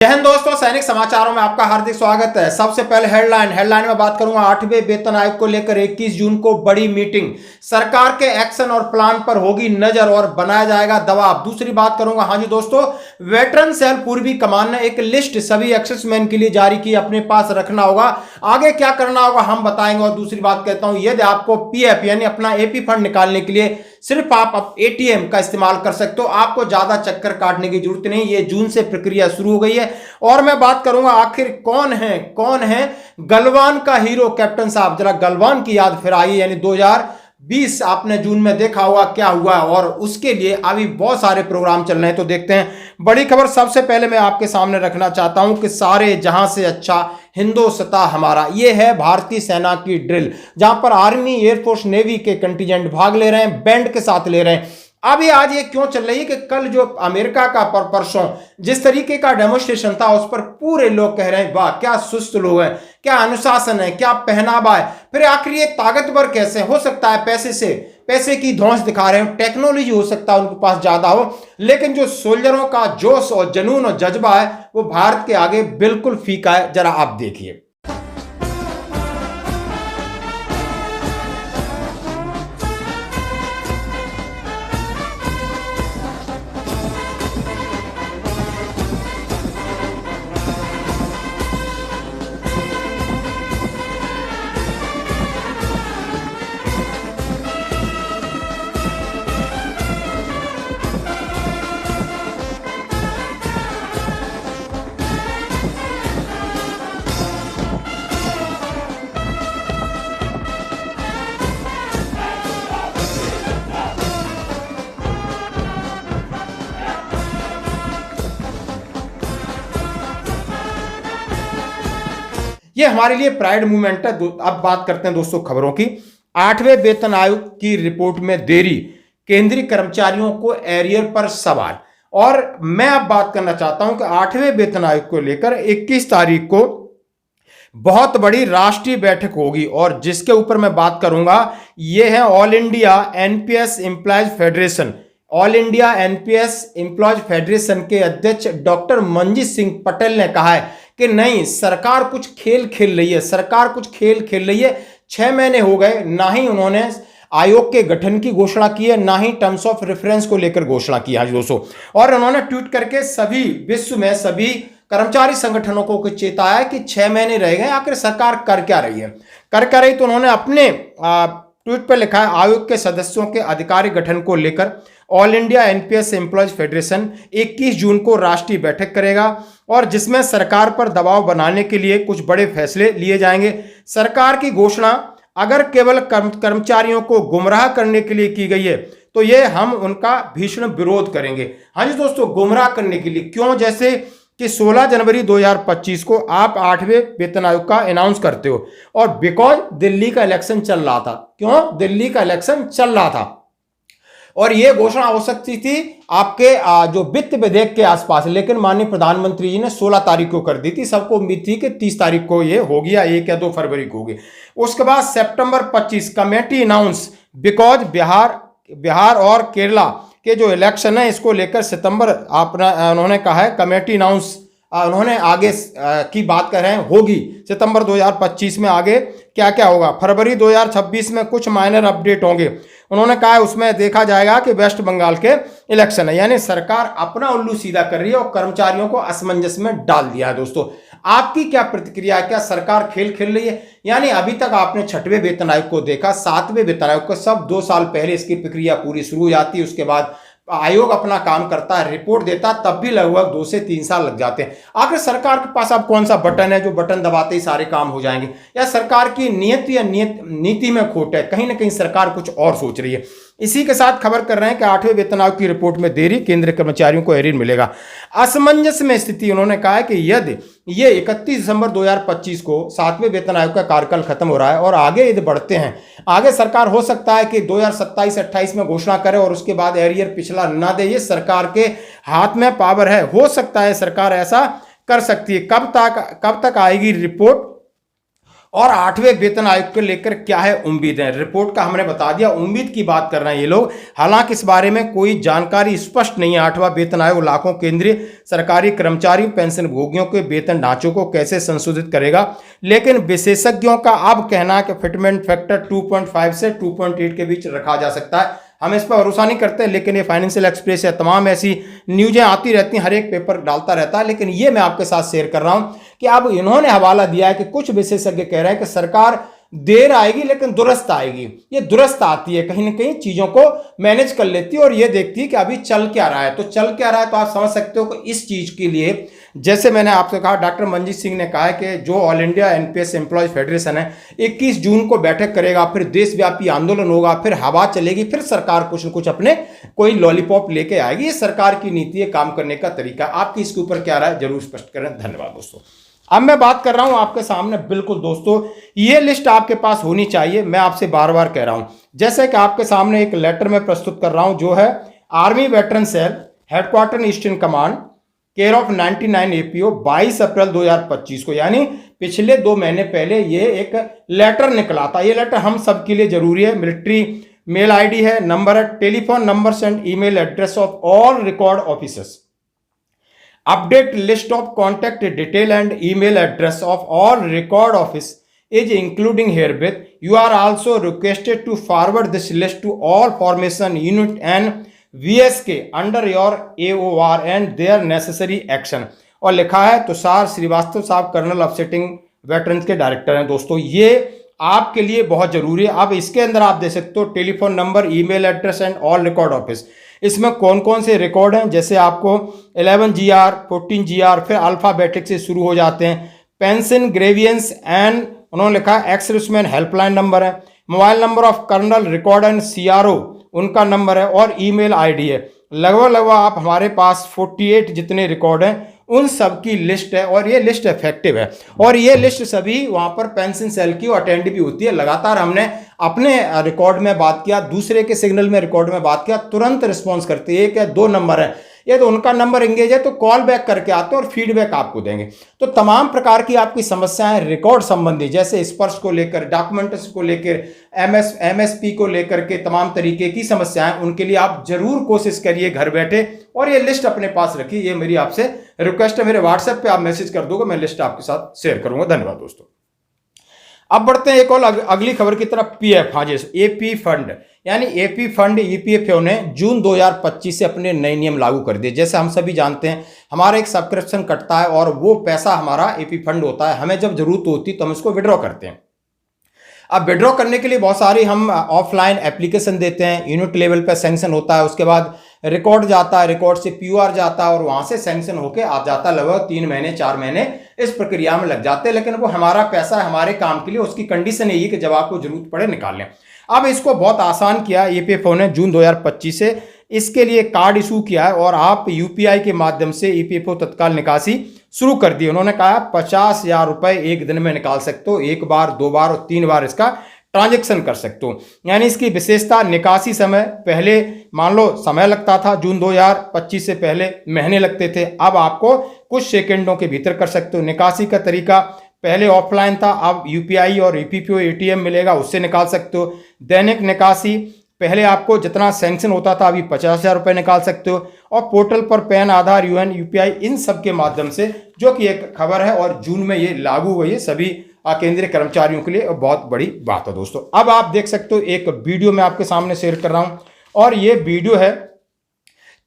जय हिंद दोस्तों, सैनिक समाचारों में आपका हार्दिक स्वागत है। सबसे पहले हेडलाइन में बात करूंगा 8वें वेतन आयोग को लेकर 21 जून को बड़ी मीटिंग, सरकार के एक्शन और प्लान पर होगी नजर और बनाया जाएगा दबाव। दूसरी बात करूंगा, हाँ जी दोस्तों, वेटरन सेल पूर्वी कमान ने एक लिस्ट सभी एक्सेसमैन के लिए जारी की, अपने पास रखना होगा, आगे क्या करना होगा हम बताएंगे। और दूसरी बात कहता हूं, यदि आपको पीएफ यानी अपना एपी फंड निकालने के लिए सिर्फ आप एटीएम का इस्तेमाल कर सकते हो, आपको ज्यादा चक्कर काटने की जरूरत नहीं। ये जून से प्रक्रिया शुरू हो गई है। और मैं बात करूंगा आखिर कौन है गलवान का हीरो कैप्टन साहब, जरा गलवान की याद फिर आई, यानी 2020 आपने जून में देखा हुआ क्या हुआ, और उसके लिए अभी बहुत सारे प्रोग्राम चल रहे हैं। तो देखते हैं बड़ी खबर। सबसे पहले मैं आपके सामने रखना चाहता हूं कि सारे जहां से अच्छा हिंदुस्तान हमारा, ये है भारतीय सेना की ड्रिल, जहां पर आर्मी, एयरफोर्स, नेवी के कंटीजेंट भाग ले रहे हैं, बैंड के साथ ले रहे हैं। अभी आज ये क्यों चल रही है कि कल जो अमेरिका का परसों जिस तरीके का डेमोन्स्ट्रेशन था, उस पर पूरे लोग कह रहे हैं वाह क्या सुस्त लोग हैं, क्या अनुशासन है, क्या पहनावा है। फिर आखिर ये ताकतवर कैसे हो सकता है? पैसे की धौंस दिखा रहे हो, टेक्नोलॉजी हो सकता है उनके पास ज्यादा हो, लेकिन जो सोल्जरों का जोश और जुनून और जज्बा है वो भारत के आगे बिल्कुल फीका है। जरा आप देखिए। ये हमारे लिए प्राइड मूवमेंट है। अब बात करते हैं दोस्तों खबरों की। 8वें वेतन आयोग की रिपोर्ट में देरी, केंद्रीय कर्मचारियों को एरियर पर सवाल। और मैं अब बात करना चाहता हूं कि 8वें वेतन आयोग को लेकर 21 तारीख को बहुत बड़ी राष्ट्रीय बैठक होगी, और जिसके ऊपर मैं बात करूंगा ये है all India NPS employees federation. All India NPS employees federation के अध्यक्ष डॉक्टर मंजीत सिंह पटेल ने कहा है कि नहीं, सरकार कुछ खेल खेल रही है। 6 महीने हो गए, ना ही उन्होंने आयोग के गठन की घोषणा की है, ना ही टर्म्स ऑफ रेफरेंस को लेकर घोषणा की है दोस्तों। और उन्होंने ट्वीट करके सभी विश्व में सभी कर्मचारी संगठनों को चेताया कि 6 महीने रह गए, आखिर सरकार कर क्या रही है। तो उन्होंने अपने ट्वीट पर लिखा है, आयोग के सदस्यों के आधिकारिक गठन को लेकर all India NPS employees federation 21 जून को राष्ट्रीय बैठक करेगा, और जिसमें सरकार पर दबाव बनाने के लिए कुछ बड़े फैसले लिए जाएंगे। सरकार की घोषणा अगर केवल कर्मचारियों को गुमराह करने के लिए की गई है तो ये हम उनका भीषण विरोध करेंगे। हाँ जी दोस्तों, गुमराह करने के लिए क्यों? जैसे कि 16 जनवरी 2025 को आप 8वें वेतन आयोग का अनाउंस करते हो, और बिकॉज दिल्ली का इलेक्शन चल रहा था। क्यों? दिल्ली का इलेक्शन चल रहा था, और यह घोषणा हो सकती थी आपके जो वित्त विधेयक के आसपास, लेकिन माननीय प्रधानमंत्री जी ने 16 तारीख को कर दी थी। सबको उम्मीद थी कि 30 तारीख को ये होगी, या 1 या 2 फरवरी को होगी। उसके बाद सितंबर 25 कमेटी अनाउंस, बिकॉज बिहार और केरला के जो इलेक्शन है इसको लेकर सितंबर उन्होंने कहा है कमेटी अनाउंस, उन्होंने आगे की बात कर रहे हैं होगी सितंबर 2025 में। आगे क्या क्या होगा? फरवरी 2026 में कुछ माइनर अपडेट होंगे, उन्होंने कहा है उसमें देखा जाएगा कि वेस्ट बंगाल के इलेक्शन है। यानी सरकार अपना उल्लू सीधा कर रही है और कर्मचारियों को असमंजस में डाल दिया है। दोस्तों आपकी क्या प्रतिक्रिया है? क्या सरकार खेल खेल रही है? यानी अभी तक आपने 6वें वेतन आयोग को देखा, 7वें वेतन आयोग को सब 2 साल पहले इसकी प्रक्रिया पूरी शुरू हो जाती है, उसके बाद आयोग अपना काम करता है, रिपोर्ट देता, तब भी लगभग 2 से 3 साल लग जाते हैं। आखिर सरकार के पास अब कौन सा बटन है जो बटन दबाते ही सारे काम हो जाएंगे? या सरकार की नीति में खोट है? कहीं ना कहीं सरकार कुछ और सोच रही है। इसी के साथ खबर कर रहे हैं कि 8वें वेतन आयोग की रिपोर्ट में देरी, केंद्रीय कर्मचारियों को एरियर मिलेगा। असमंजस में स्थिति, उन्होंने कहा है कि यदि ये 31 दिसंबर 2025 को 7वें वेतन आयोग का कार्यकाल खत्म हो रहा है और आगे यदि बढ़ते हैं, आगे सरकार हो सकता है कि 2027-28 में घोषणा करे और उसके बाद एरियर पिछला ना दे। ये सरकार के हाथ में पावर है, हो सकता है सरकार ऐसा कर सकती है। कब तक आएगी रिपोर्ट और 8वें वेतन आयोग को लेकर क्या है उम्मीद है, रिपोर्ट का हमने बता दिया। उम्मीद की बात कर रहे हैं ये लोग, हालांकि इस बारे में कोई जानकारी स्पष्ट नहीं है। 8वां वेतन आयोग लाखों केंद्रीय सरकारी कर्मचारियों पेंशन भोगियों के वेतन ढांचों को कैसे संशोधित करेगा, लेकिन विशेषज्ञों का अब कहना है कि फिटमेंट फैक्टर 2.5 से 2.8 के बीच रखा जा सकता है। हम इस पर भरोसा नहीं करते, लेकिन ये फाइनेंशियल एक्सप्रेस या तमाम ऐसी न्यूज़ें आती रहती हैं, हर एक पेपर डालता रहता है। लेकिन ये मैं आपके साथ शेयर कर रहा हूं कि अब इन्होंने हवाला दिया है कि कुछ विशेषज्ञ कह रहे हैं कि सरकार देर आएगी लेकिन दुरुस्त आएगी। ये दुरुस्त आती है, कहीं ना कहीं चीजों को मैनेज कर लेती है और ये देखती है कि अभी चल क्या रहा है। तो चल क्या रहा है तो आप समझ सकते हो कि इस चीज के लिए, जैसे मैंने आपसे कहा, डॉक्टर मंजीत सिंह ने कहा है कि जो all India NPS employees federation है 21 जून को बैठक करेगा, फिर देशव्यापी आंदोलन होगा, फिर हवा चलेगी, फिर सरकार कुछ न कुछ अपने कोई लॉलीपॉप लेके आएगी। ये सरकार की नीति है, काम करने का तरीका। आपकी इसके ऊपर क्या राय, जरूर स्पष्ट करें। धन्यवाद दोस्तों। अब मैं बात कर रहा हूं आपके सामने, बिल्कुल दोस्तों ये लिस्ट आपके पास होनी चाहिए। मैं आपसे बार बार कह रहा हूं, जैसे कि आपके सामने एक लेटर में प्रस्तुत कर रहा हूं जो है army veteran cell headquarter eastern command care of 99 APO 22 अप्रैल 2025 को, यानी पिछले 2 महीने पहले ये एक लेटर निकला था। ये लेटर हम सब के लिए जरूरी है। मिलिट्री मेल आईडी है, नंबर है, telephone numbers and email address of all record officers, update list of contact detail and email address of all record office is including herewith. You are also requested to forward this list to all formation unit and VSK under your AOR and their necessary action। और लिखा है तुषार श्रीवास्तव साहब, colonel upsetting veterans के director हैं। दोस्तों ये आपके लिए बहुत जरूरी है। अब इसके अंदर आप दे सकते हो telephone number, email address and all record office. इसमें कौन कौन से रिकॉर्ड हैं, जैसे आपको 11 GR 14 GR फिर अल्फाबेटिक से शुरू हो जाते हैं, पेंशन ग्रेवियंस एंड उन्होंने लिखा एक्स सर्विसमैन हेल्पलाइन नंबर है, mobile number of colonel record and CRO उनका नंबर है और ईमेल आईडी है। लगभग आप हमारे पास 48 जितने रिकॉर्ड हैं उन सब की लिस्ट है और ये लिस्ट इफेक्टिव है। और ये लिस्ट सभी वहां पर पेंशन सेल की अटेंड भी होती है। लगातार हमने अपने रिकॉर्ड में बात किया, दूसरे के सिग्नल में रिकॉर्ड में बात किया, तुरंत रिस्पॉन्स करते हैं। 1 या 2 नंबर है, ये तो उनका नंबर एंगेज है तो कॉल बैक करके आते हैं और फीडबैक आपको देंगे। तो तमाम प्रकार की आपकी समस्याएं रिकॉर्ड संबंधी, जैसे स्पर्श को लेकर, डॉक्यूमेंट्स को लेकर, MSP को लेकर के तमाम तरीके की समस्याएं, उनके लिए आप जरूर कोशिश करिए घर बैठे और ये लिस्ट अपने पास रखिए। ये मेरी आपसे रिक्वेस्ट है। मेरे व्हाट्सएप पे आप मैसेज कर दोगे, मैं लिस्ट आपके साथ शेयर करूंगा। धन्यवाद दोस्तों। अब बढ़ते हैं एक और अगली खबर की तरफ। PF, हाँ जी, AP फंड, यानी AP फंड EPFO ने जून 2025 से अपने नए नियम लागू कर दिए। जैसे हम सभी जानते हैं हमारा एक सब्सक्रिप्शन कटता है और वो पैसा हमारा AP फंड होता है, हमें जब जरूरत होती है तो हम इसको विड्रॉ करते हैं। अब विड्रॉ करने के लिए बहुत सारी हम ऑफलाइन एप्लीकेशन देते हैं, यूनिट लेवल पर सैंक्शन होता है, उसके बाद रिकॉर्ड जाता है, रिकॉर्ड से POR जाता है और वहां से सैंक्शन होके आ जाता है। लगभग 3 महीने 4 महीने इस प्रक्रिया में लग जाते हैं, लेकिन वो हमारा पैसा है हमारे काम के लिए। उसकी कंडीशन यही है कि जब आपको जरूरत पड़े निकाल लें। अब इसको बहुत आसान किया EPFO ने जून 2025 से। इसके लिए कार्ड इशू किया है और आप UPI के माध्यम से EPFO तत्काल निकासी शुरू कर दी। उन्होंने कहा 50,000 रुपए एक दिन में निकाल सकते हो, 1 बार 2 बार और 3 बार इसका ट्रांजैक्शन कर सकते हो। यानी इसकी विशेषता, निकासी समय, पहले मान लो समय लगता था जून 2025 से पहले महीने लगते थे, अब आपको कुछ सेकंडों के भीतर कर सकते हो। निकासी का तरीका पहले ऑफलाइन था, अब UPI और EPFO ATM मिलेगा, उससे निकाल सकते हो। दैनिक निकासी, पहले आपको जितना सैंक्शन होता था अभी 50,000 रुपये निकाल सकते हो। और पोर्टल पर पैन, आधार, UN, UPI इन सब के माध्यम से, जो कि एक खबर है और जून में ये लागू हुई है सभी केंद्रीय कर्मचारियों के लिए, बहुत बड़ी बात है दोस्तों। अब आप देख सकते हो एक वीडियो मैं आपके सामने शेयर कर रहा हूं और ये वीडियो है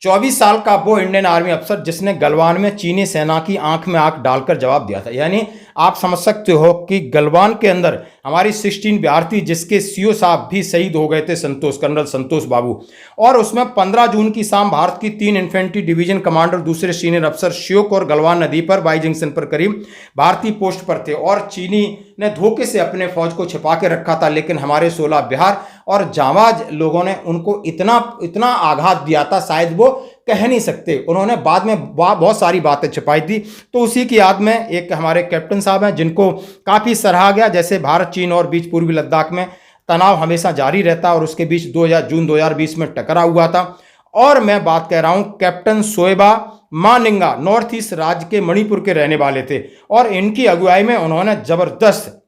24 साल का वो इंडियन आर्मी अफसर जिसने गलवान में चीनी सेना की आंख में आंख डालकर जवाब दिया था। यानी आप समझ सकते हो कि गलवान के अंदर हमारी 16 भारतीय, जिसके CO साहब भी शहीद हो गए थे, कर्नल संतोष बाबू, और उसमें 15 जून की शाम भारत की 3 इन्फेंट्री डिवीजन कमांडर, दूसरे सीनियर अफसर श्योक और गलवान नदी पर वाई जंक्शन पर करीब भारतीय पोस्ट पर थे और चीनी ने धोखे से अपने फौज को छिपा के रखा था। लेकिन हमारे 16 बिहार और जांबाज लोगों ने उनको इतना आघात दिया था, शायद वो कह नहीं सकते। उन्होंने बाद में बहुत सारी बातें छिपाई थी। तो उसी की याद में एक हमारे कैप्टन साहब हैं जिनको काफ़ी सराहा गया। जैसे भारत, चीन और बीच पूर्वी लद्दाख में तनाव हमेशा जारी रहता है और उसके बीच जून 2020 में टकराव हुआ था। और मैं बात कह रहा हूं कैप्टन शोएबा मानिंगा, नॉर्थ ईस्ट राज्य के मणिपुर के रहने वाले थे और इनकी अगुवाई में उन्होंने जबरदस्त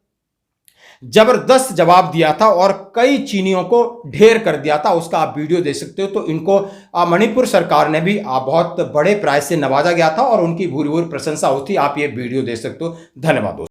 जबरदस्त जवाब दिया था और कई चीनियों को ढेर कर दिया था। उसका आप वीडियो देख सकते हो। तो इनको मणिपुर सरकार ने भी बहुत बड़े प्राइज से नवाजा गया था और उनकी भूरी भूरी प्रशंसा होती। आप ये वीडियो देख सकते हो। धन्यवाद दोस्तों।